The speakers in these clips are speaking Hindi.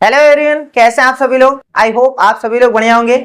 हेलो एवरीवन, कैसे हैं आप सभी लोग। आई होप आप सभी लोग बढ़िया होंगे।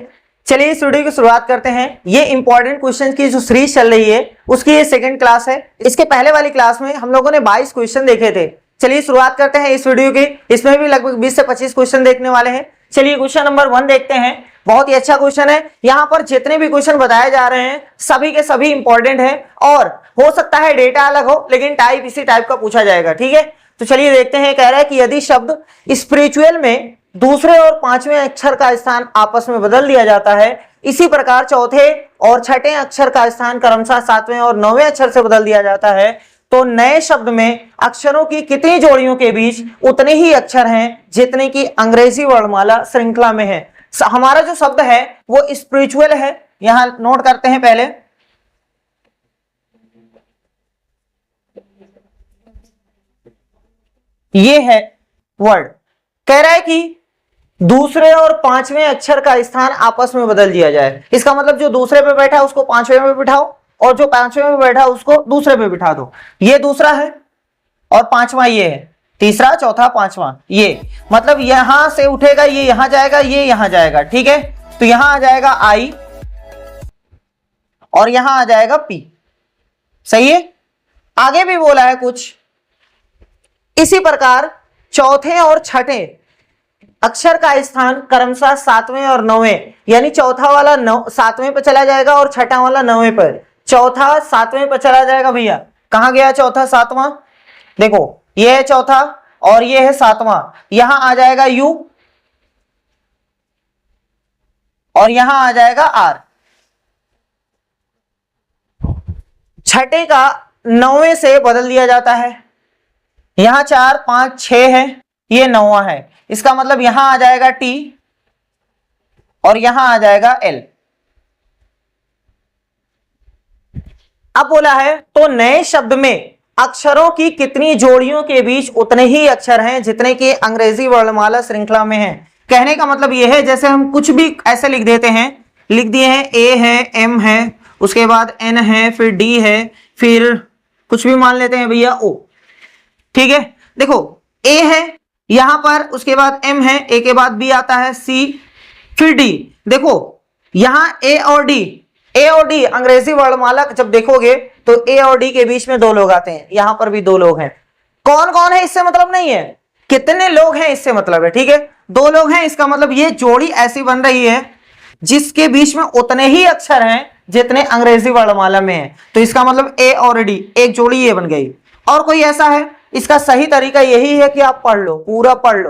चलिए इस वीडियो की शुरुआत करते हैं। ये इंपॉर्टेंट क्वेश्चन की जो सीरीज चल रही है उसकी ये सेकंड क्लास है। इसके पहले वाली क्लास में हम लोगों ने 22 क्वेश्चन देखे थे। चलिए शुरुआत करते हैं इस वीडियो की। इसमें भी लगभग 20 से 25 क्वेश्चन देखने वाले हैं। चलिए क्वेश्चन नंबर 1 देखते हैं। बहुत ही अच्छा क्वेश्चन है। यहाँ पर जितने भी क्वेश्चन बताए जा रहे हैं सभी के सभी इंपॉर्टेंट है और हो सकता है डेटा अलग हो लेकिन टाइप इसी टाइप का पूछा जाएगा। ठीक है, तो चलिए देखते हैं। कह रहा है कि यदि शब्द स्पिरिचुअल में दूसरे और पांचवें अक्षर का स्थान आपस में बदल दिया जाता है, इसी प्रकार चौथे और छठे अक्षर का स्थान क्रमशः सातवें और नौवें अक्षर से बदल दिया जाता है, तो नए शब्द में अक्षरों की कितनी जोड़ियों के बीच उतने ही अक्षर हैं जितने की अंग्रेजी वर्णमाला श्रृंखला में है। हमारा जो शब्द है वो स्पिरिचुअल है। यहां नोट करते हैं पहले। ये है वर्ड। कह रहा है कि दूसरे और पांचवें अक्षर का स्थान आपस में बदल दिया जाए। इसका मतलब जो दूसरे पे बैठा है उसको पांचवें में बिठाओ और जो पांचवें में बैठा है उसको दूसरे पे बिठा दो। ये दूसरा है और पांचवा ये है। तीसरा, चौथा, पांचवा, ये मतलब यहां से उठेगा, ये यहां जाएगा, ये यहां जाएगा। ठीक है, तो यहां आ जाएगा आई और यहां आ जाएगा पी। सही है। आगे भी बोला है कुछ इसी प्रकार चौथे और छठे अक्षर का स्थान क्रमशः सातवें और नौवें, यानी चौथा वाला सातवें पर चला जाएगा और छठा वाला नौवें पर। चौथा सातवें पर चला जाएगा। भैया कहां गया चौथा सातवां? देखो ये है चौथा और ये है सातवां। यहां आ जाएगा यू और यहां आ जाएगा आर। छठे का नौवें से बदल दिया जाता है। यहां 4, 5, 6 है, ये नौवां है। इसका मतलब यहां आ जाएगा टी और यहां आ जाएगा एल। अब बोला है तो नए शब्द में अक्षरों की कितनी जोड़ियों के बीच उतने ही अक्षर हैं जितने की अंग्रेजी वर्णमाला श्रृंखला में है। कहने का मतलब यह है जैसे हम कुछ भी ऐसे लिख देते हैं, लिख दिए हैं ए है, एम है, उसके बाद एन है, फिर डी है, फिर कुछ भी मान लेते हैं भैया ओ। ठीक है, देखो ए है यहां पर, उसके बाद एम है, ए के बाद बी आता है, सी, फिर डी। देखो यहां ए और डी अंग्रेजी वर्णमाला जब देखोगे तो ए और डी के बीच में दो लोग आते हैं। यहां पर भी दो लोग हैं। कौन कौन है इससे मतलब नहीं है, कितने लोग हैं इससे मतलब है। ठीक है, दो लोग हैं। इसका मतलब ये जोड़ी ऐसी बन रही है जिसके बीच में उतने ही अक्षर हैं जितने अंग्रेजी वर्णमाला में है। तो इसका मतलब ए और डी एक जोड़ी ये बन गई। और कोई ऐसा है? इसका सही तरीका यही है कि आप पढ़ लो, पूरा पढ़ लो।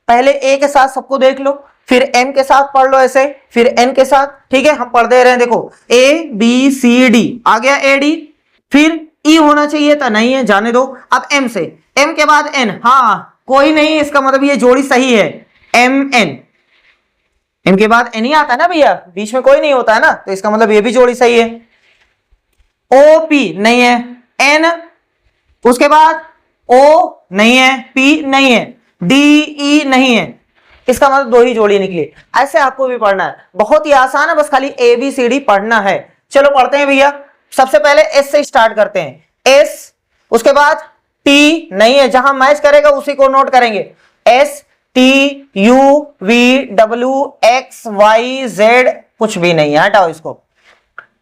पहले ए के साथ सबको देख लो, फिर एम के साथ पढ़ लो ऐसे, फिर एन के साथ। ठीक है, हम पढ़ दे रहे हैं। देखो ए बी सी डी आ गया, ए डी, फिर ई होना चाहिए था, नहीं है, जाने दो। अब एम से, एम के बाद एन, हाँ कोई नहीं, इसका मतलब ये जोड़ी सही है। एम एन, एम के बाद एन ही आता है ना भैया, बीच में कोई नहीं होता है ना, तो इसका मतलब ये भी जोड़ी सही है। ओ पी नहीं है, एन, उसके बाद ओ नहीं है, पी नहीं है, डी ई नहीं है। इसका मतलब दो ही जोड़ी निकली। ऐसे आपको भी पढ़ना है, बहुत ही आसान है, बस खाली ए बी सी डी पढ़ना है। चलो पढ़ते हैं भैया। सबसे पहले एस से स्टार्ट करते हैं। एस, उसके बाद टी नहीं है, जहां मैच करेगा उसी को नोट करेंगे। S T U V W X Y Z कुछ भी नहीं है, हटाओ इसको।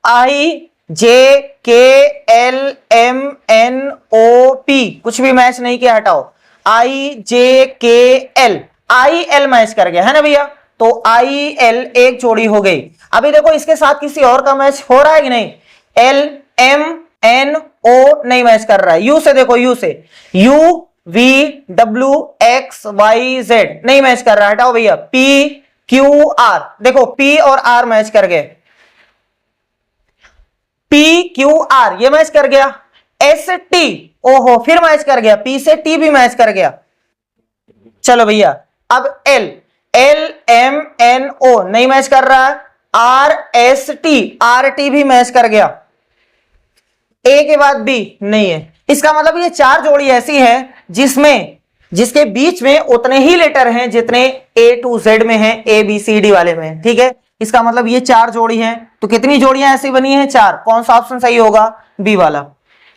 I J K L M N O P कुछ भी मैच नहीं किया, हटाओ। आई J K L, I L match कर गया है ना भैया, तो आई एल एक जोड़ी हो गई। अभी देखो इसके साथ किसी और का मैच हो रहा है कि नहीं? एल एम एन ओ नहीं मैच कर रहा है। यू से देखो, यू से, U V W X Y Z नहीं मैच कर रहा है, हटाओ भैया। पी क्यू आर, देखो पी और आर मैच कर गए, पी क्यू आर ये मैच कर गया। एस टी, ओहो फिर मैच कर गया, पी से टी भी मैच कर गया। चलो भैया अब L, L M N O नहीं मैच कर रहा है। R S T, R T भी मैच कर गया। ए के बाद बी नहीं है। इसका मतलब ये चार जोड़ी ऐसी है जिसके बीच में उतने ही लेटर हैं जितने ए टू जेड में हैं, ए बी सी डी वाले में। ठीक है, इसका मतलब ये चार जोड़ी हैं। तो कितनी जोड़ियां ऐसी बनी हैं? चार। कौन सा ऑप्शन सही होगा? बी वाला।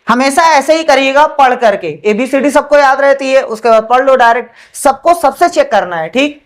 हमेशा ऐसे ही करिएगा पढ़ करके, एबीसीडी सबको याद रहती है, उसके बाद पढ़ लो डायरेक्ट, सबको सबसे चेक करना है, ठीक।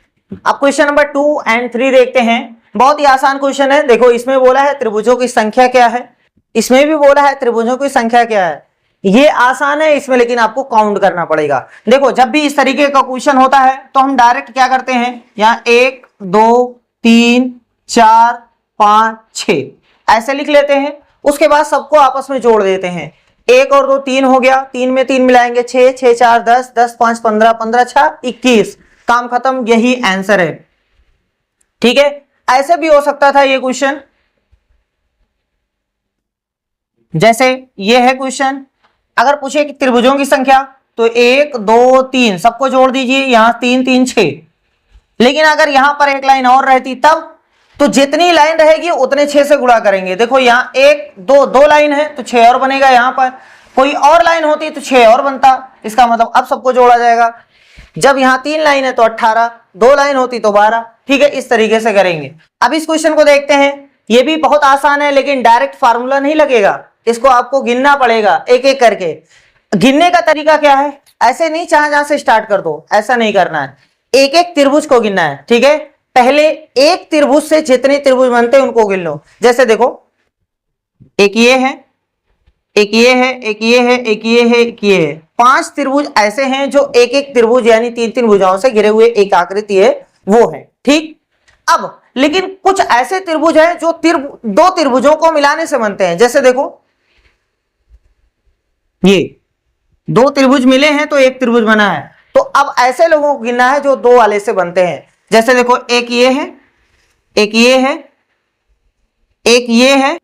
अब क्वेश्चन नंबर 2 और 3 देखते हैं। बहुत ही आसान क्वेश्चन है। देखो इसमें बोला है त्रिभुजों की संख्या क्या है, इसमें भी बोला है त्रिभुजों की संख्या क्या है। ये आसान है इसमें, लेकिन आपको काउंट करना पड़ेगा। देखो जब भी इस तरीके का क्वेश्चन होता है तो हम डायरेक्ट क्या करते हैं, यहाँ 1 2 3 4 5 6 ऐसे लिख लेते हैं। उसके बाद सबको आपस में जोड़ देते हैं, 1 और 2 3 हो गया, 3 में 3 मिलाएंगे 6, 6 4 10, 10 5 15, 15 6 21, काम खत्म, यही आंसर है, ठीक है। ऐसे भी हो सकता था ये क्वेश्चन, जैसे ये है क्वेश्चन, अगर पूछे कि त्रिभुजों की संख्या तो 1 2 3 सबको जोड़ दीजिए, यहां 3 3 6। लेकिन अगर यहां पर एक लाइन और रहती तब, तो जितनी लाइन रहेगी उतने 6 से गुणा करेंगे। देखो यहाँ 1 2 दो लाइन है तो 6 और बनेगा, यहां पर कोई और लाइन होती तो 6 और बनता, इसका मतलब अब सबको जोड़ा जाएगा। जब यहाँ 3 लाइन है तो 18, 2 लाइन होती तो 12, ठीक है। इस तरीके से करेंगे। अब इस क्वेश्चन को देखते हैं, ये भी बहुत आसान है, लेकिन डायरेक्ट फार्मूला नहीं लगेगा, इसको आपको गिनना पड़ेगा एक एक करके। गिनने का तरीका क्या है, ऐसे नहीं जहां से स्टार्ट कर दो, ऐसा नहीं करना है, एक एक त्रिभुज को गिनना है, ठीक है। पहले एक त्रिभुज से जितने त्रिभुज बनते हैं उनको गिन लो। जैसे देखो एक ये है, एक ये है, एक ये है, एक ये है, एक ये है, 5 त्रिभुज ऐसे हैं जो एक एक त्रिभुज यानी 3 भुजाओं से घिरे हुए एक आकृति है, वो है, ठीक। अब लेकिन कुछ ऐसे त्रिभुज हैं जो दो त्रिभुजों को मिलाने से बनते हैं। जैसे देखो ये 2 त्रिभुज मिले हैं तो एक त्रिभुज बना है, तो अब ऐसे लोगों को गिनना है जो 2 वाले से बनते हैं। जैसे देखो एक ये है, एक ये है, एक ये है,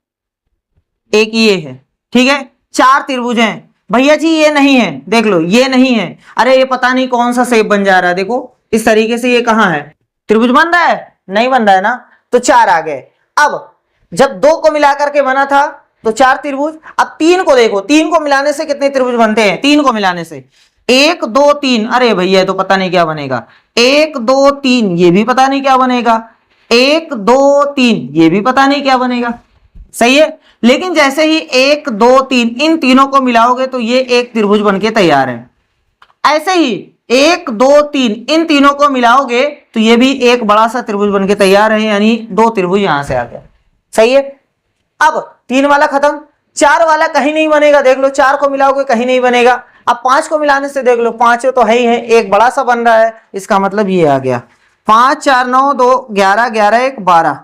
एक ये है, ठीक है। 4 त्रिभुज हैं। भैया जी ये नहीं है, देख लो ये नहीं है, अरे ये पता नहीं कौन सा शेप बन जा रहा है, देखो इस तरीके से ये कहां है, त्रिभुज बन रहा है, नहीं बन रहा है ना, तो 4 आ गए। अब जब 2 को मिलाकर के बना था तो 4 त्रिभुज। अब 3 को देखो, 3 को मिलाने से कितने त्रिभुज बनते हैं, 3 को मिलाने से 1 2 3, अरे भैया तो पता नहीं क्या बनेगा, 1 2 3 ये भी पता नहीं क्या बनेगा, 1 2 3 ये भी पता नहीं क्या बनेगा, सही है। लेकिन जैसे ही 1 2 3 इन तीनों को मिलाओगे तो ये एक त्रिभुज बनके तैयार है। ऐसे ही 1 2 3 इन तीनों को मिलाओगे तो ये भी एक बड़ा सा त्रिभुज बनके तैयार है, यानी 2 त्रिभुज यहां से आ गया, सही है। अब 3 वाला खत्म, 4 वाला कहीं नहीं बनेगा, देख लो 4 को मिलाओगे कहीं नहीं बनेगा। अब 5 को मिलाने से देख लो 5 तो है ही है, एक बड़ा सा बन रहा है, इसका मतलब ये आ गया 5 4 9 2 11 11 1 12,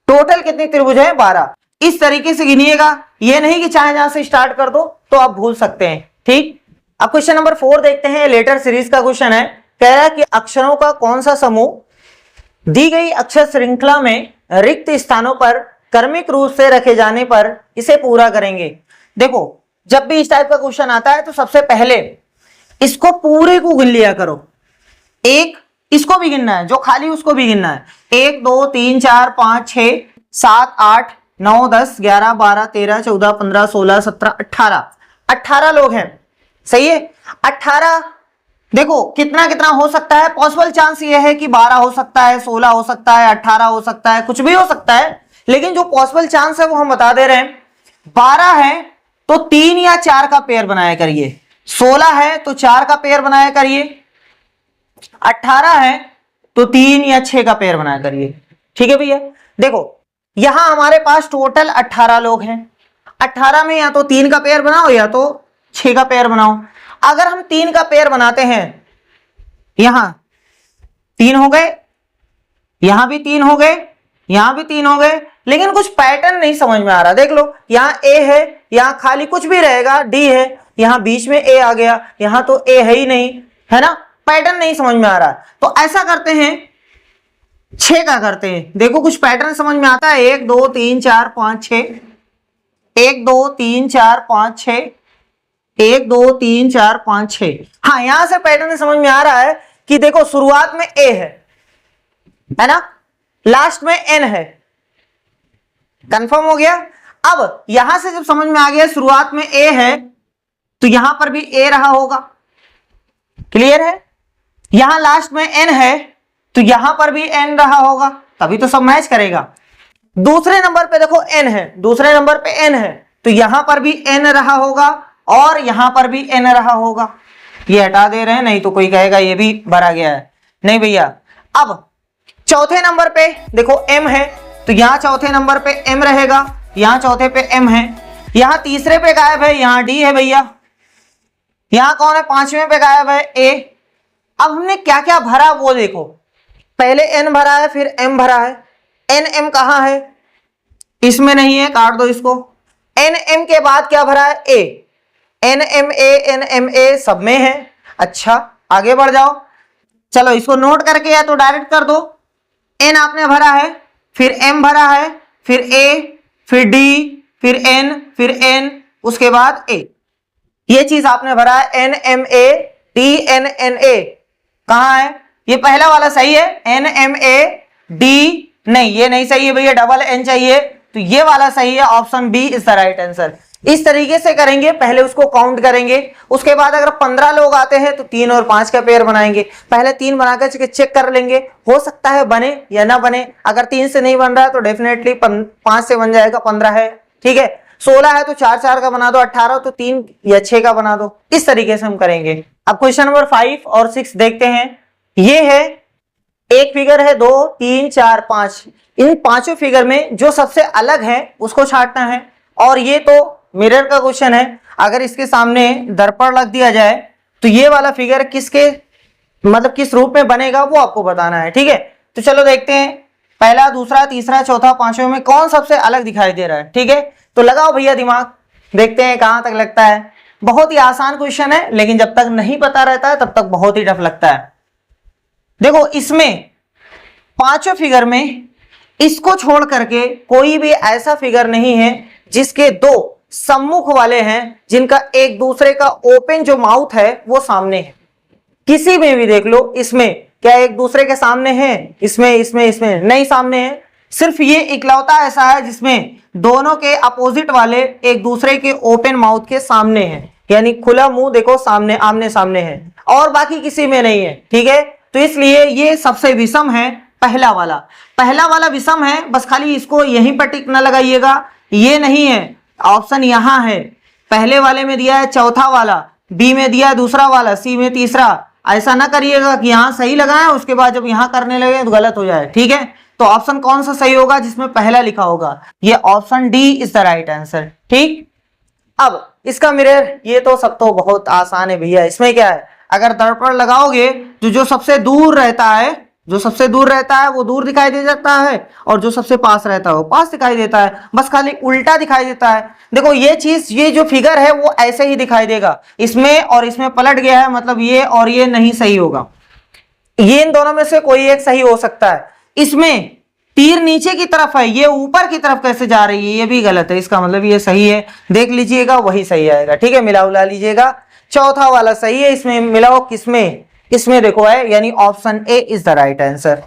टोटल कितने त्रिभुज है 12। इस तरीके से गिनिएगा, ये नहीं कि चाहे जहां से स्टार्ट कर दो तो आप भूल सकते हैं, ठीक। अब क्वेश्चन नंबर 4 देखते हैं, लेटर सीरीज का क्वेश्चन है। कह रहा है कि अक्षरों का कौन सा समूह दी गई अक्षर श्रृंखला में रिक्त स्थानों पर क्रमिक रूप से रखे जाने पर इसे पूरा करेंगे। देखो जब भी इस टाइप का क्वेश्चन आता है तो सबसे पहले इसको पूरे को गिन लिया करो, एक इसको भी गिनना है, जो खाली उसको भी गिनना है। 1 2 3 4 5 6 7 8 9 10 11 12 13 14 15 16 17 18, 18 लोग हैं, सही है। 18 देखो कितना कितना हो सकता है, पॉसिबल चांस ये है कि 12 हो सकता है, 16 हो सकता है, 18 हो सकता है, कुछ भी हो सकता है, लेकिन जो पॉसिबल चांस है वो हम बता दे रहे हैं। 12 है तो 3 या 4 का पेयर बनाया करिए, 16 है तो 4 का पेयर बनाया करिए, 18 है तो 3 या 6 का पेयर बनाया करिए, ठीक है भैया। देखो यहां हमारे पास टोटल 18 लोग हैं, 18 में या तो 3 का पेयर बनाओ या तो 6 का पेयर बनाओ। अगर हम 3 का पेयर बनाते हैं, यहां 3 हो गए, यहां भी 3 हो गए, यहां भी 3 हो गए, लेकिन कुछ पैटर्न नहीं समझ में आ रहा। देख लो यहां ए है, यहां खाली कुछ भी रहेगा डी है, यहां बीच में ए आ गया, यहां तो ए है ही नहीं, है ना, पैटर्न नहीं समझ में आ रहा। तो ऐसा करते हैं 6 का करते हैं, देखो कुछ पैटर्न समझ में आता है। 1 2 3 4 5 6, 1 2 3 4 5 6, 1 2 3 4 5 6। हाँ यहां से पैटर्न समझ में आ रहा है कि देखो शुरुआत में ए है ना, लास्ट में एन है, कंफर्म हो गया। अब यहां से जब समझ में आ गया शुरुआत में ए है तो यहां पर भी ए रहा होगा, क्लियर है। यहां लास्ट में एन है तो यहां पर भी एन रहा होगा, तभी तो सब मैच करेगा। दूसरे नंबर पे देखो एन है, दूसरे नंबर पे एन है, तो यहां पर भी n रहा होगा और यहां पर भी n रहा होगा। ये हटा दे रहे हैं, नहीं तो कोई कहेगा ये भी भरा गया है। नहीं भैया, अब चौथे नंबर पे देखो m है, तो यहां चौथे नंबर पे m रहेगा, यहां चौथे पे m है, यहां तीसरे पे गायब है, यहां d है भैया, यहां कौन है, पांचवें पे गायब है a। अब हमने क्या क्या भरा वो देखो, पहले n भरा है, फिर m भरा है, n m कहां है, इसमें नहीं है, काट दो इसको। n m के बाद क्या भरा है, a, n m a सब में है। अच्छा आगे बढ़ जाओ, चलो इसको नोट करके या तो डायरेक्ट कर दो। n आपने भरा है, फिर m भरा है, फिर a, फिर d, फिर n, फिर n, उसके बाद a। ये चीज आपने भरा है, n m a d n n a, कहां है, ये पहला वाला सही है, n m a d, नहीं ये नहीं सही है भैया, डबल n चाहिए, तो ये वाला सही है, option B is the right answer. इस तरीके से करेंगे, पहले उसको काउंट करेंगे, उसके बाद अगर 15 लोग आते हैं तो 3 और 5 का पेयर बनाएंगे। पहले 3 बनाकर चेक कर लेंगे, हो सकता है बने या ना बने, अगर 3 से नहीं बन रहा है तो डेफिनेटली 5 से बन जाएगा, 15 है, ठीक है। 16 है तो 4 का बना दो, 18 तो 3 या 6 का बना दो। इस तरीके से हम करेंगे। अब क्वेश्चन नंबर 5 और 6 देखते हैं। ये है एक फिगर है, 2 3 4 5, इन पांचों फिगर में जो सबसे अलग है उसको छांटना है। और ये तो मिरर का क्वेश्चन है, अगर इसके सामने दर्पण रख दिया जाए तो ये वाला फिगर किसके मतलब किस रूप में बनेगा वो आपको बताना है, ठीक है। तो चलो देखते हैं, पहला, दूसरा, तीसरा, चौथा, पांचवें में कौन सबसे अलग दिखाई दे रहा है, ठीक है। तो लगाओ भैया दिमाग, देखते हैं कहां तक लगता है। बहुत ही आसान क्वेश्चन है, लेकिन जब तक नहीं पता रहता है तब तक बहुत ही टफ लगता है। देखो इसमें पांचों फिगर में इसको छोड़ करके कोई भी ऐसा फिगर नहीं है जिसके दो सम्मुख वाले हैं, जिनका एक दूसरे का ओपन जो माउथ है वो सामने है। किसी में भी देख लो, इसमें क्या एक दूसरे के सामने है, इसमें नहीं सामने है। सिर्फ ये इकलौता ऐसा है जिसमें दोनों के अपोजिट वाले एक दूसरे के ओपन माउथ के सामने हैं, यानी खुला मुंह देखो सामने, आमने सामने है, और बाकी किसी में नहीं है, ठीक है। तो इसलिए ये सबसे विषम है पहला वाला विषम है, बस खाली इसको यहीं पर टिक न लगाइएगा, ये नहीं है, ऑप्शन यहां है। पहले वाले में दिया है चौथा वाला, बी में दिया है दूसरा वाला, सी में तीसरा। ऐसा ना करिएगा कि यहां सही लगाएं उसके बाद जब यहां करने लगे तो गलत हो जाए, ठीक है। तो ऑप्शन कौन सा सही होगा, जिसमें पहला लिखा होगा, ये option D is the right answer, ठीक। अब इसका मिरर, ये तो सब तो बहुत आसान है भैया। इसमें क्या है, अगर दर्पण लगाओगे तो जो सबसे दूर रहता है वो दूर दिखाई दे जाता है, और जो सबसे पास रहता है वो पास दिखाई देता है, बस खाली उल्टा दिखाई देता है। देखो ये चीज, ये जो फिगर है वो ऐसे ही दिखाई देगा, इसमें और इसमें पलट गया है, मतलब ये और ये नहीं सही होगा, ये इन दोनों में से कोई एक सही हो सकता है। इसमें तीर नीचे की तरफ है, ये ऊपर की तरफ कैसे जा रही है, ये भी गलत है, इसका मतलब ये सही है, देख लीजिएगा वही सही आएगा, ठीक है, मिला उला लीजिएगा। चौथा वाला सही है, इसमें मिलाओ, किसमें, इसमें देखो है, यानी option A is the right answer.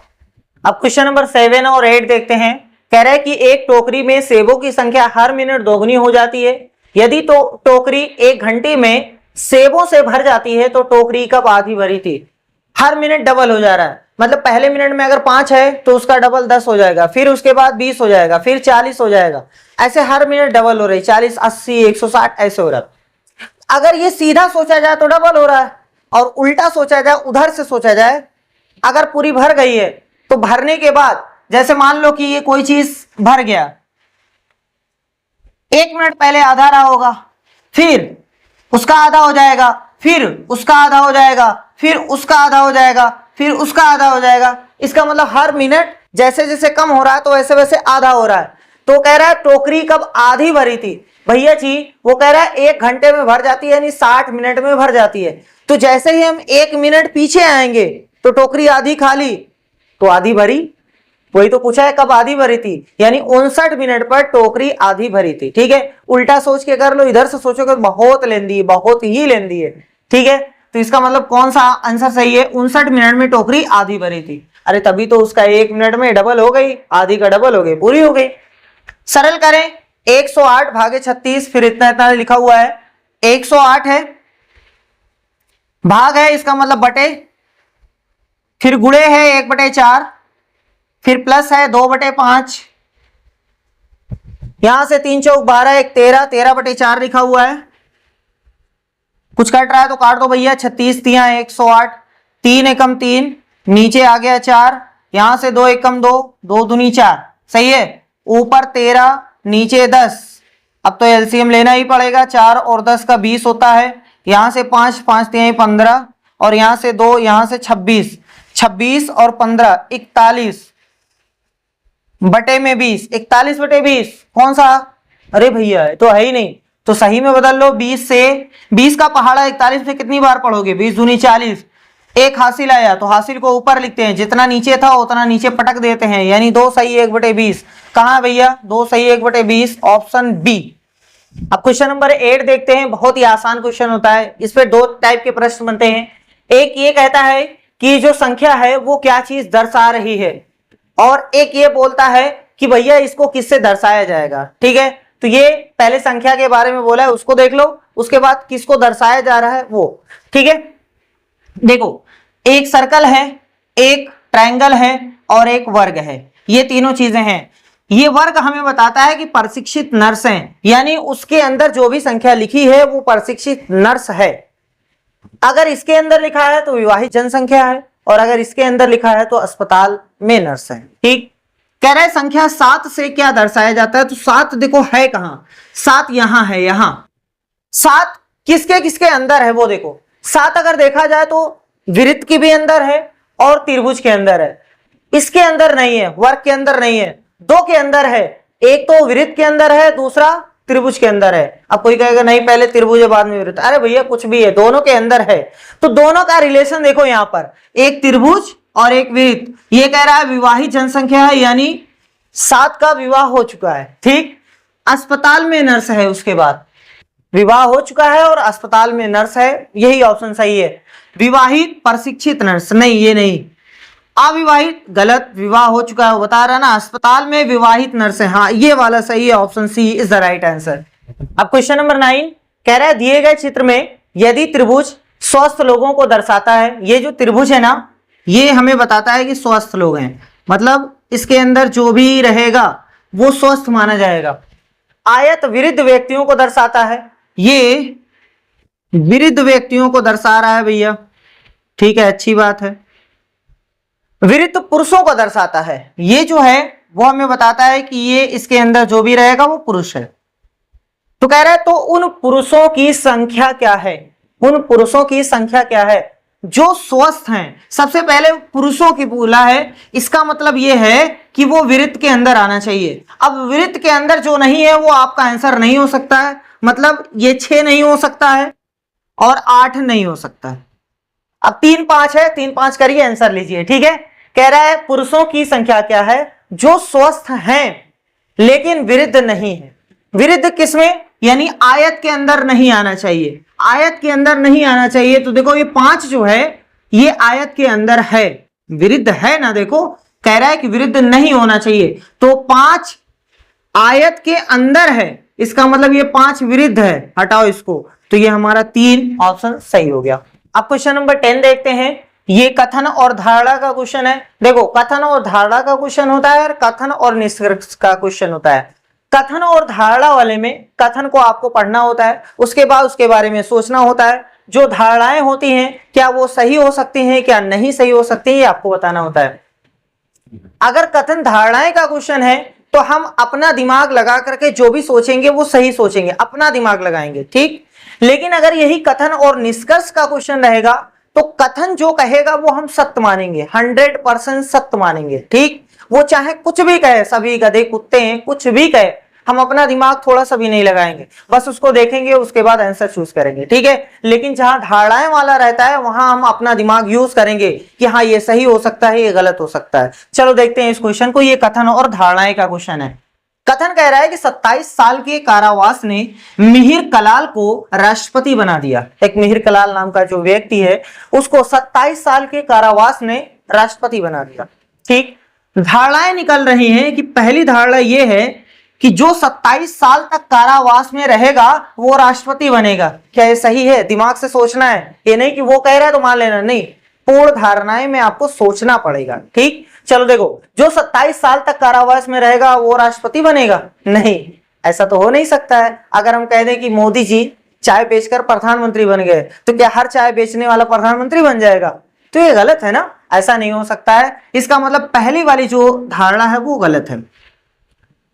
अब क्वेश्चन नंबर 7 और 8 देखते हैं। कह रहा है कि एक टोकरी में सेबों की संख्या हर मिनट दोगुनी हो जाती है, यदि तो टोकरी 1 घंटे में सेबों से भर जाती है तो टोकरी कब आधी भरी थी। हर मिनट डबल हो जा रहा है, मतलब पहले मिनट में अगर 5 है तो उसका डबल 10 हो जाएगा, फिर उसके बाद 20 हो जाएगा, फिर 40 हो जाएगा, ऐसे हर मिनट डबल हो रही, 40, 80, 160 ऐसे हो रहा है। अगर ये सीधा सोचा जाए तो डबल हो रहा है, और उल्टा सोचा जाए, उधर से सोचा जाए, अगर पूरी भर गई है तो भरने के बाद, जैसे मान लो कि ये कोई चीज भर गया, 1 मिनट पहले आधा रहा होगा, फिर उसका आधा हो जाएगा, फिर उसका आधा हो जाएगा, फिर उसका आधा हो जाएगा, फिर उसका आधा हो जाएगा। इसका मतलब हर मिनट जैसे जैसे कम हो रहा है तो वैसे वैसे आधा हो रहा है। तो कह रहा है टोकरी कब आधी भरी थी, भैया जी वो कह रहा है 1 घंटे में भर जाती है, यानी 60 मिनट में भर जाती है। तो जैसे ही हम 1 मिनट पीछे आएंगे तो टोकरी आधी खाली तो आधी भरी, वही तो पूछा है कब आधी भरी थी, यानी 59 मिनट पर टोकरी आधी भरी थी, ठीक है। उल्टा सोच के कर लो, इधर से सोचोगे बहुत लेंदी है, बहुत ही लेंदी है, ठीक है। तो इसका मतलब कौन सा आंसर सही है, 59 मिनट में टोकरी आधी भरी थी। अरे तभी तो उसका 1 मिनट में डबल हो गई, आधी का डबल हो गई, पूरी हो गई। सरल करें, 108 भागे 36, फिर इतना इतना लिखा हुआ है, 108 है, भाग है इसका मतलब बटे, फिर गुणे है 1/4, फिर प्लस है 2/5, यहां से 3 चौक 12, 1 13, 13/4 लिखा हुआ है। कुछ कट रहा है तो काट दो भैया। 36 तिया 108, 3 एकम 3, नीचे आ गया 4, यहां से 2 एकम 2, 2 दूनी 4, सही है। ऊपर 13, नीचे 10। अब तो एलसीएम लेना ही पड़ेगा, 4 और 10 का 20 होता है। यहां से 5, 5 तिहाई 15, और यहां से 2, यहां से 26, 26 और 15 41 बटे में 20, 41/20 कौन सा? अरे भैया तो है ही नहीं, तो सही में बदल लो। 20 से 20 का पहाड़ा 41 में कितनी बार पढ़ोगे? 20 दूनी 40, एक हासिल आया तो हासिल को ऊपर लिखते हैं, जितना नीचे था उतना नीचे पटक देते हैं, यानी 2 सही 1/20। कहां भैया? 2 सही 1/20, ऑप्शन बी। अब क्वेश्चन नंबर 8 देखते हैं। बहुत ही आसान क्वेश्चन होता है, इस पे 2 टाइप के प्रश्न बनते हैं। एक ये कहता है कि जो संख्या है वो क्या चीज दर्शा रही है, और एक ये बोलता है कि भैया इसको किससे दर्शाया जाएगा। ठीक है, तो ये पहले संख्या के बारे में बोला है, उसको देख लो, उसके बाद किसको दर्शाया जा रहा है वो। ठीक है, देखो एक सर्कल है, एक ट्रायंगल है और एक वर्ग है, ये तीनों चीजें हैं। ये वर्ग हमें बताता है कि प्रशिक्षित नर्स हैं, यानी उसके अंदर जो भी संख्या लिखी है वो प्रशिक्षित नर्स है। अगर इसके अंदर लिखा है तो विवाहित जनसंख्या है, और अगर इसके अंदर लिखा है तो अस्पताल में नर्स है। ठीक, कह रहे संख्या 7 से क्या दर्शाया जाता है, तो 7 देखो है कहां? 7 यहां है, यहां। 7 किसके किसके अंदर है वो देखो। 7 अगर देखा जाए तो वृत्त के भी अंदर है और त्रिभुज के अंदर है। इसके अंदर नहीं है, वर्ग के अंदर नहीं है, 2 के अंदर है। एक तो वृत्त के अंदर है, दूसरा त्रिभुज के अंदर है। अब कोई कहेगा नहीं पहले त्रिभुज है बाद में वृत्त, अरे भैया कुछ भी है, दोनों के अंदर है। तो दोनों का रिलेशन देखो यहां पर, एक त्रिभुज और एक वृत्त। ये कह रहा है विवाहित जनसंख्या है, यानी 7 का विवाह हो चुका है। ठीक, अस्पताल में नर्स है, उसके बाद विवाह हो चुका है और अस्पताल में नर्स है, यही ऑप्शन सही है। विवाहित प्रशिक्षित नर्स नहीं, ये नहीं। अविवाहित गलत, विवाह हो चुका है वो बता रहा ना, अस्पताल में विवाहित नर्स है, हाँ ये वाला सही है, option C is the right answer. अब क्वेश्चन नंबर 9 कह रहा है दिए गए चित्र में यदि त्रिभुज स्वस्थ लोगों को दर्शाता है, ये जो त्रिभुज है ना ये हमें बताता है कि स्वस्थ लोग हैं, मतलब इसके अंदर जो भी रहेगा वो स्वस्थ माना जाएगा। आयत वृद्ध व्यक्तियों को दर्शाता है, ये वृद्ध व्यक्तियों को दर्शा रहा है भैया, ठीक है अच्छी बात है। वृद्ध पुरुषों को दर्शाता है, ये जो है वो हमें बताता है कि ये इसके अंदर जो भी रहेगा वो पुरुष है। तो कह रहा है तो उन पुरुषों की संख्या क्या है, उन पुरुषों की संख्या क्या है जो स्वस्थ हैं। सबसे पहले पुरुषों की बोला है, इसका मतलब ये है कि वो वृत्त के अंदर आना चाहिए। अब वृत्त के अंदर जो नहीं है वो आपका आंसर नहीं हो सकता है, मतलब ये 6 नहीं हो सकता है और 8 नहीं हो सकता है। अब 3 5 है, 3 5 करिए आंसर लीजिए। ठीक है, कह रहा है पुरुषों की संख्या क्या है जो स्वस्थ हैं लेकिन वृद्ध नहीं है। वृद्ध किसमें, यानी आयत के अंदर नहीं आना चाहिए, आयत के अंदर नहीं आना चाहिए। तो देखो ये 5 जो है ये आयत के अंदर है, वृद्ध है ना, देखो कह रहा है कि वृद्ध नहीं होना चाहिए, तो 5 आयत के अंदर है, इसका मतलब ये 5 वृद्ध है, हटाओ इसको, तो ये हमारा 3 ऑप्शन सही हो गया। अब क्वेश्चन नंबर 10 देखते हैं। ये कथन और धारणा का क्वेश्चन है। देखो कथन और धारणा का क्वेश्चन होता है और कथन और निष्कर्ष का क्वेश्चन होता है। कथन और धारणा वाले में कथन को आपको पढ़ना होता है, उसके बाद उसके बारे में सोचना होता है। जो धारणाएं होती हैं क्या वो सही हो सकती हैं क्या नहीं सही हो सकती है, ये आपको बताना होता है। अगर कथन धारणाएं का क्वेश्चन है तो हम अपना दिमाग लगा करके जो भी सोचेंगे वो सही सोचेंगे, अपना दिमाग लगाएंगे, ठीक। लेकिन अगर यही कथन और निष्कर्ष का क्वेश्चन रहेगा तो कथन जो कहेगा वो हम सत्य मानेंगे, 100% सत्य मानेंगे, ठीक। वो चाहे कुछ भी कहे, सभी गधे कुत्ते हैं, कुछ भी कहे, हम अपना दिमाग थोड़ा सा भी नहीं लगाएंगे, बस उसको देखेंगे उसके बाद आंसर चूज करेंगे, ठीक है। लेकिन जहां धारणाएं वाला रहता है वहां हम अपना दिमाग यूज करेंगे कि हाँ ये सही हो सकता है, ये गलत हो सकता है। चलो देखते हैं इस क्वेश्चन को। ये कथन और धारणाएं का क्वेश्चन है। कथन कह रहा है कि 27 साल के कारावास ने मिहिर कलाल को राष्ट्रपति बना दिया। एक मिहिर कलाल नाम का जो व्यक्ति है उसको 27 साल के कारावास ने राष्ट्रपति बना दिया, ठीक। धारणाएं निकल रही हैं कि पहली धारणा यह है कि जो 27 साल तक कारावास में रहेगा वो राष्ट्रपति बनेगा। क्या ये सही है? दिमाग से सोचना है, ये नहीं कि वो कह रहा है तो मान लेना, नहीं, पूर्ण धारणाएं में आपको सोचना पड़ेगा, ठीक। चलो देखो, जो 27 साल तक कारावास में रहेगा वो राष्ट्रपति बनेगा? नहीं, ऐसा तो हो नहीं सकता है। अगर हम कह दें कि मोदी जी चाय बेचकर प्रधानमंत्री बन गए, तो क्या हर चाय बेचने वाला प्रधानमंत्री बन जाएगा? तो ये गलत है ना, ऐसा नहीं हो सकता है। इसका मतलब पहली वाली जो धारणा है वो गलत है।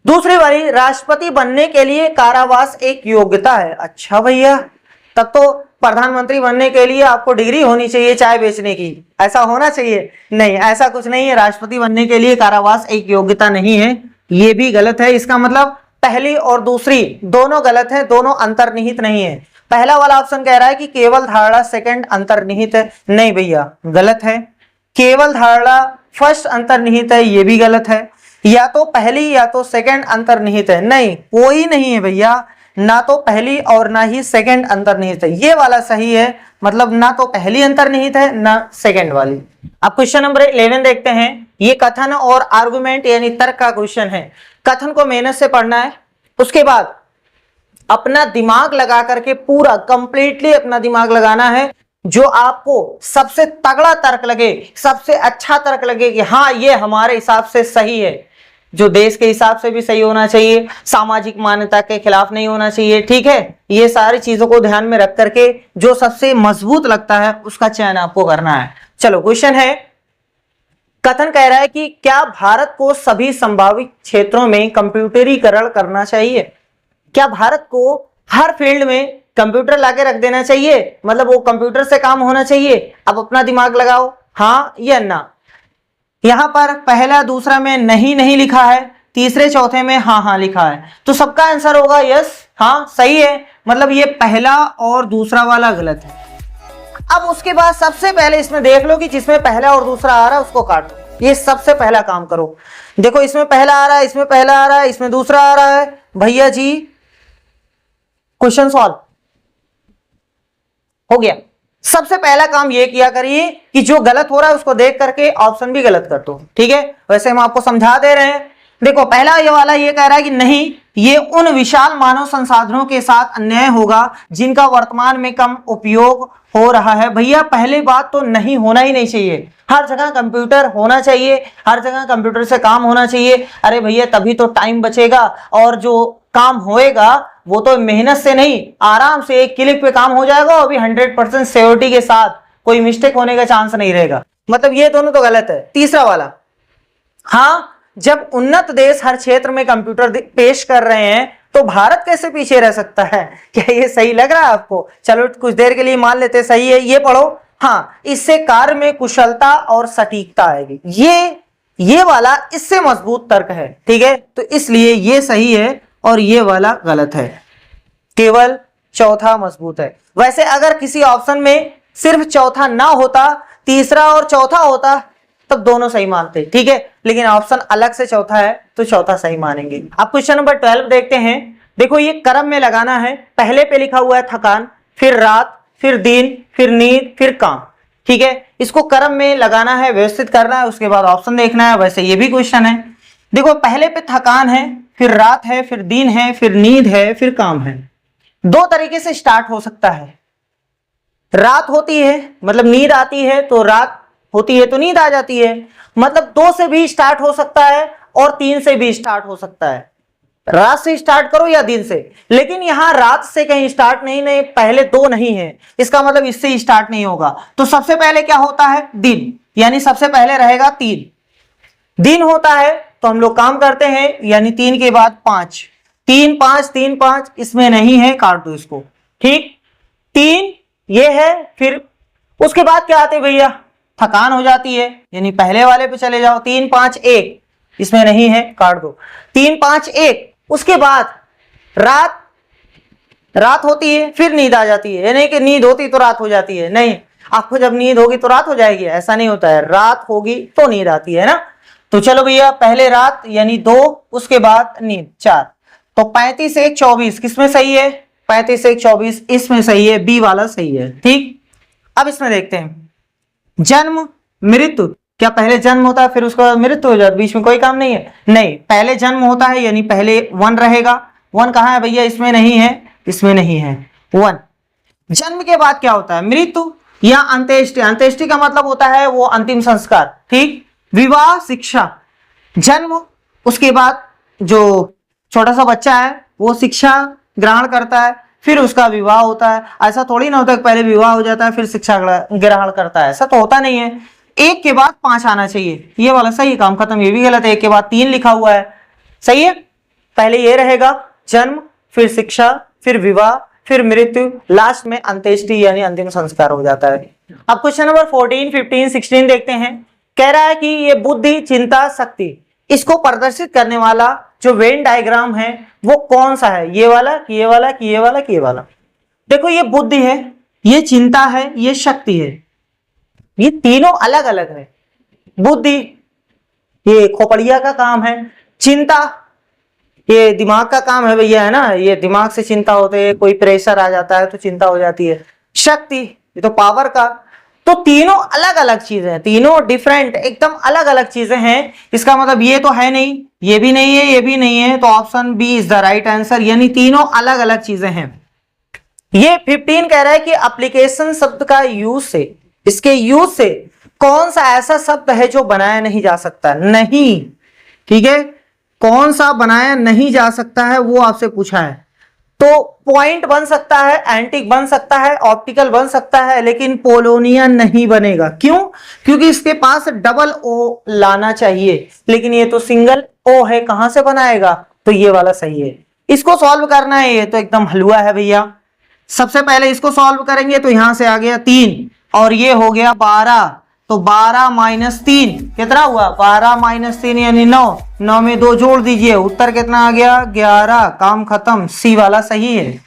दूसरी वाली, राष्ट्रपति बनने के लिए कारावास एक योग्यता है। अच्छा भैया, तब तो प्रधानमंत्री बनने के लिए आपको डिग्री होनी चाहिए चाय बेचने की, ऐसा होना चाहिए? नहीं, ऐसा कुछ नहीं है। राष्ट्रपति बनने के लिए कारावास एक योग्यता नहीं है, ये भी गलत है। इसका मतलब पहली और दूसरी दोनों गलत है, दोनों अंतर्निहित नहीं है। पहला वाला ऑप्शन कह रहा है कि केवल धारणा सेकंड अंतर्निहित है, नहीं भैया गलत है। केवल धारणा फर्स्ट अंतर्निहित है, ये भी गलत है। या तो पहली या तो सेकंड अंतर्निहित है, नहीं, कोई नहीं है भैया, ना तो पहली और ना ही सेकंड अंतर्निहित है। ये वाला सही है, मतलब ना तो पहली अंतर्निहित है ना सेकंड वाली। अब क्वेश्चन नंबर 11 देखते हैं। ये कथन और आर्गुमेंट यानी तर्क का क्वेश्चन है। कथन को मेहनत से पढ़ना है, उसके बाद अपना दिमाग लगा करके पूरा कंप्लीटली अपना दिमाग लगाना है। जो आपको सबसे तगड़ा तर्क लगे, सबसे अच्छा तर्क लगे कि हाँ ये हमारे हिसाब से सही है, जो देश के हिसाब से भी सही होना चाहिए, सामाजिक मान्यता के खिलाफ नहीं होना चाहिए, ठीक है, ये सारी चीजों को ध्यान में रख करके जो सबसे मजबूत लगता है उसका चयन आपको करना है। चलो क्वेश्चन है, कथन कह रहा है कि क्या भारत को सभी संभावित क्षेत्रों में कंप्यूटरीकरण करना चाहिए? क्या भारत को हर फील्ड में कंप्यूटर लाके रख देना चाहिए, मतलब वो कंप्यूटर से काम होना चाहिए? अब अपना दिमाग लगाओ, हाँ या ना। यहां पर पहला दूसरा में नहीं नहीं लिखा है, तीसरे चौथे में हाँ हाँ लिखा है, तो सबका आंसर होगा यस, हाँ सही है। मतलब ये पहला और दूसरा वाला गलत है। अब उसके बाद सबसे पहले इसमें देख लो कि जिसमें पहला और दूसरा आ रहा है उसको काटो। ये सबसे पहला काम करो। देखो इसमें पहला आ रहा है, इसमें पहला आ रहा है, इसमें दूसरा आ रहा है, भैया जी क्वेश्चन सॉल्व हो गया। सबसे पहला काम ये किया करिए कि जो गलत हो रहा है उसको देख करके ऑप्शन भी गलत कर दो, ठीक है। वैसे हम आपको समझा दे रहे हैं। देखो पहला ये वाला ये कह रहा है कि नहीं, ये उन विशाल मानव संसाधनों के साथ अन्याय होगा जिनका वर्तमान में कम उपयोग हो रहा है। भैया पहली बात तो नहीं होना ही नहीं चाहिए, हर जगह कंप्यूटर होना चाहिए, हर जगह कंप्यूटर से काम होना चाहिए। अरे भैया तभी तो टाइम बचेगा, और जो काम होएगा वो तो मेहनत से नहीं, आराम से एक क्लिक पे काम हो जाएगा, और भी 100% सिक्योरिटी के साथ, कोई मिस्टेक होने का चांस नहीं रहेगा। मतलब ये दोनों तो गलत है। तीसरा वाला, हाँ जब उन्नत देश हर क्षेत्र में कंप्यूटर पेश कर रहे हैं तो भारत कैसे पीछे रह सकता है? क्या ये सही लग रहा है आपको? चलो कुछ देर के लिए मान लेते सही है। ये पढ़ो, हाँ इससे कार्य में कुशलता और सटीकता आएगी। ये वाला इससे मजबूत तर्क है, ठीक है, तो इसलिए ये सही है और ये वाला गलत है। केवल चौथा मजबूत है। वैसे अगर किसी ऑप्शन में सिर्फ चौथा ना होता, तीसरा और चौथा होता, तब दोनों सही मानते, ठीक है, लेकिन ऑप्शन अलग से चौथा है तो चौथा सही मानेंगे। अब क्वेश्चन नंबर 12 देखते हैं। देखो ये क्रम में लगाना है। पहले पे लिखा हुआ है थकान, फिर रात, फिर दिन, फिर नींद, फिर काम, ठीक है। इसको क्रम में लगाना है, व्यवस्थित करना है, उसके बाद ऑप्शन देखना है। वैसे ये भी क्वेश्चन है। देखो पहले पे थकान है, फिर रात है, फिर दिन है, फिर नींद है, फिर काम है। दो तरीके से स्टार्ट हो सकता है। रात होती है मतलब नींद आती है, तो रात होती है तो नींद आ जाती है। मतलब 2 से भी स्टार्ट हो सकता है और 3 से भी स्टार्ट हो सकता है। रात से स्टार्ट करो या दिन से, लेकिन यहां रात से कहीं स्टार्ट नहीं, पहले 2 नहीं है, इसका मतलब इससे स्टार्ट नहीं होगा। तो सबसे पहले क्या होता है? दिन, यानी सबसे पहले रहेगा 3 दिन होता है, तो हम लोग काम करते हैं, यानी 3 के बाद 5, 3 5 3 5, इसमें नहीं है, काट दो इसको, ठीक। 3 ये है, फिर उसके बाद क्या आते भैया? थकान हो जाती है, यानी पहले वाले पे चले जाओ, 3 5 1, इसमें नहीं है, काट दो। 3 5 1, उसके बाद रात होती है, फिर नींद आ जाती है, यानी कि नींद होती तो रात हो जाती है, नहीं, आपको जब नींद होगी तो रात हो जाएगी, ऐसा नहीं होता है, रात होगी तो नींद आती है ना। तो चलो भैया पहले रात यानी 2, उसके बाद नींद 4, तो 35 1 24 किसमें सही है? 35 1 24 इसमें सही है, बी वाला सही है, ठीक। अब इसमें देखते हैं जन्म मृत्यु। क्या पहले जन्म होता है फिर उसके बाद मृत्यु हो जाती, बीच में कोई काम नहीं है? नहीं, पहले जन्म होता है, यानी पहले 1 रहेगा। 1 कहां है भैया? इसमें नहीं है, इसमें नहीं है 1। जन्म के बाद क्या होता है? मृत्यु या अंत्येष्टि। अंत्येष्टि का मतलब होता है वो अंतिम संस्कार, ठीक। विवाह, शिक्षा, जन्म, उसके बाद जो छोटा सा बच्चा है वो शिक्षा ग्रहण करता है, फिर उसका विवाह होता है। ऐसा थोड़ी ना होता है पहले विवाह हो जाता है फिर शिक्षा ग्रहण करता है, ऐसा तो होता नहीं है। एक के बाद 5 आना चाहिए, ये वाला सही, काम खत्म। ये भी गलत है, एक के बाद 3 लिखा हुआ है, सही है। पहले ये रहेगा जन्म, फिर शिक्षा, फिर विवाह, फिर मृत्यु, लास्ट में अंत्येष्टि यानी अंतिम संस्कार हो जाता है। अब क्वेश्चन नंबर 14, 15, 16 देखते हैं। कह रहा है कि ये बुद्धि, चिंता, शक्ति, इसको प्रदर्शित करने वाला जो वेन डायग्राम है वो कौन सा है, ये वाला कि ये वाला कि ये वाला कि ये वाला। देखो ये बुद्धि है, ये चिंता है, ये शक्ति है, ये तीनों अलग अलग है। बुद्धि ये खोपड़िया का काम है, चिंता ये दिमाग का काम है भैया, है ना, ये दिमाग से चिंता होते है, कोई प्रेशर आ जाता है तो चिंता हो जाती है। शक्ति ये तो पावर का। तो तीनों अलग अलग चीजें हैं, तीनों डिफरेंट एकदम अलग अलग चीजें हैं। इसका मतलब ये तो है नहीं, ये भी नहीं है, ये भी नहीं है, तो option B is the right answer, यानी तीनों अलग अलग चीजें हैं। ये 15 कह रहा है कि एप्लीकेशन शब्द का यूज से, इसके यूज से कौन सा ऐसा शब्द है जो बनाया नहीं जा सकता, नहीं, ठीक है, कौन सा बनाया नहीं जा सकता है वो आपसे पूछा है। तो पॉइंट बन सकता है, एंटिक बन सकता है, ऑप्टिकल बन सकता है, लेकिन पोलोनियन नहीं बनेगा। क्यों? क्योंकि इसके पास डबल ओ लाना चाहिए, लेकिन ये तो सिंगल ओ है, कहां से बनाएगा, तो ये वाला सही है। इसको सॉल्व करना है, ये तो एकदम हलवा है भैया। सबसे पहले इसको सॉल्व करेंगे तो यहां से आ गया 3 और ये हो गया 12, तो 12 - 3 कितना हुआ, 12 - 3 यानी 9, 9 में 2 जोड़ दीजिए, उत्तर कितना आ गया 11, काम खत्म, सी वाला सही है।